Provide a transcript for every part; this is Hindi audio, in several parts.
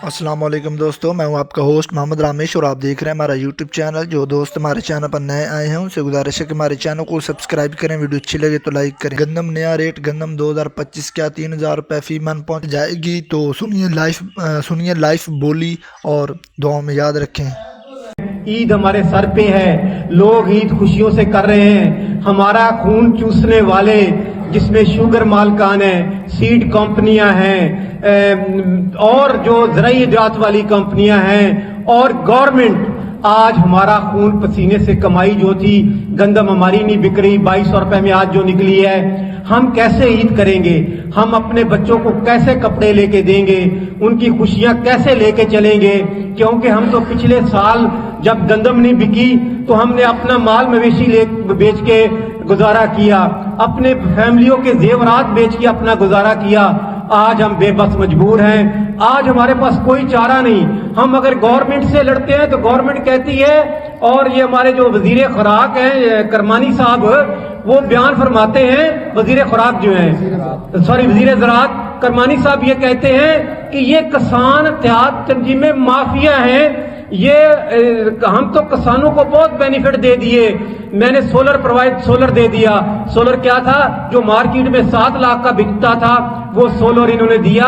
अस्सलाम वालेकुम दोस्तों, मैं हूं आपका होस्ट मोहम्मद रामेश और आप देख रहे हैं हमारा यूट्यूब चैनल। जो दोस्त हमारे चैनल पर नए आए हैं उनसे गुजारिश है कि हमारे चैनल को सब्सक्राइब करें। वीडियो अच्छी लगे तो लाइक करें। गंदम नया रेट गंदम 2025 क्या 3000 रुपये फी मन पहुँच जाएगी। तो सुनिए लाइफ बोली और दुआओं में याद रखें। ईद हमारे सर पे है, लोग ईद खुशियों से कर रहे हैं। हमारा खून चूसने वाले जिसमें शुगर मालकान है, सीड कंपनियां हैं और जो ज़राई जात वाली कंपनियां हैं और गवर्नमेंट, आज हमारा खून पसीने से कमाई जो थी, गंदम हमारी नहीं बिक रही 2200 रुपए में आज जो निकली है। हम कैसे ईद करेंगे? हम अपने बच्चों को कैसे कपड़े लेके देंगे? उनकी खुशियां कैसे लेके चलेंगे? क्योंकि हम तो पिछले साल जब गंदम नहीं बिकी तो हमने अपना माल मवेशी बेच के गुजारा किया, अपने फैमिलियों के जेवरात बेच के अपना गुजारा किया। आज हम बेबस मजबूर हैं, आज हमारे पास कोई चारा नहीं। हम अगर गवर्नमेंट से लड़ते हैं तो गवर्नमेंट कहती है, और ये हमारे जो वजीर खुराक हैं करमानी साहब, वो बयान फरमाते हैं, वजीर खुराक जो है वजीर ज़राअत करमानी साहब ये कहते हैं कि ये किसान इत्तेहाद तंजीमें माफिया हैं। ये हम तो किसानों को बहुत बेनिफिट दे दिए। मैंने सोलर दे दिया। सोलर क्या था? जो मार्केट में 7 लाख का बिकता था वो सोलर इन्होंने दिया।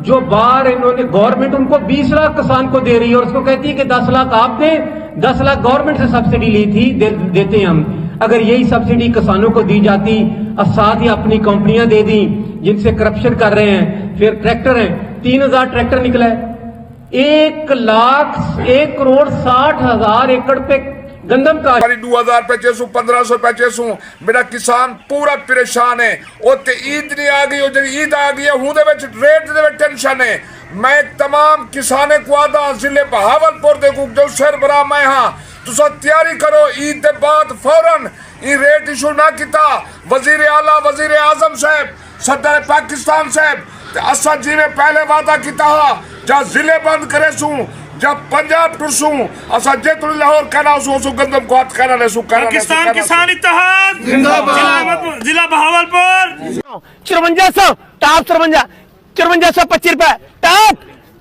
जो बाहर इन्होंने गवर्नमेंट उनको 20 लाख किसान को दे रही है और उसको कहती है कि 10 लाख आप दें, 10 लाख गवर्नमेंट से सब्सिडी ली थी, देते हैं हम। अगर यही सब्सिडी किसानों को दी जाती और साथ ही अपनी कंपनियां दे दी जिनसे करप्शन कर रहे हैं। फिर ट्रैक्टर है, 3000 ट्रैक्टर निकला है, 1,60,000 एकड़ पे गंदम का 2000 पे चेसू 1500 पे चेसू। मेरा किसान पूरा परेशान है। उत्ते ईद नहीं आ गई, ईद आ गई है रेट दे टेंशन है। मैं तमाम किसाने को आदा जिले बहावलपुर देखू जो शहर बरा मैं हाँ तुसा तैयारी करो। ईद के बाद फौरन ये रेट इशू ना किता वजीर आला वजीर आजम साहब सदर पाकिस्तान साहब असा जी में पहले वादा किता जब जिले बंद करे सू, जब पंजाब टुरसू असा जेतुल लाहौर कहना सू गंदम को हाथ कहना सू पाकिस्तान किसान इत्तेहाद जिंदाबाद। जिला बहावलपुर 5400 टॉप 5425 रुपए टॉप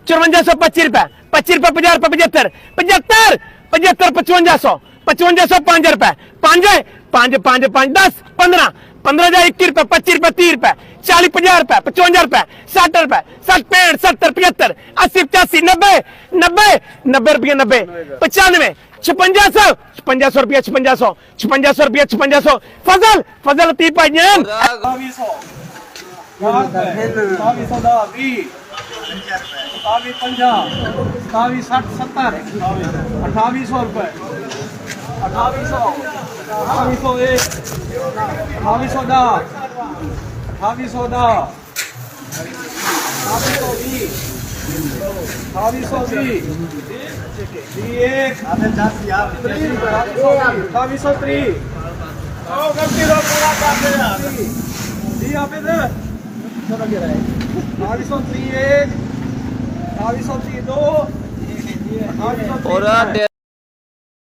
5425 रुपए 25 रुपए 50 रुपए 75 75 75 5500 5500 5 रुपए 5 5 5 5 10 15 15 21 रुपए 25 रुपए 30 रुपए 40 50 रुपए 55 रुपए 60 रुपए 60 65 70 75 80 85 90 90 90 रुपये 90 95 5600 5600 रुपया 5600 5600 रुपया 5600 फजल फजल 30 पाइजन 2800 रुपए 2800 2801 2810 2810 2830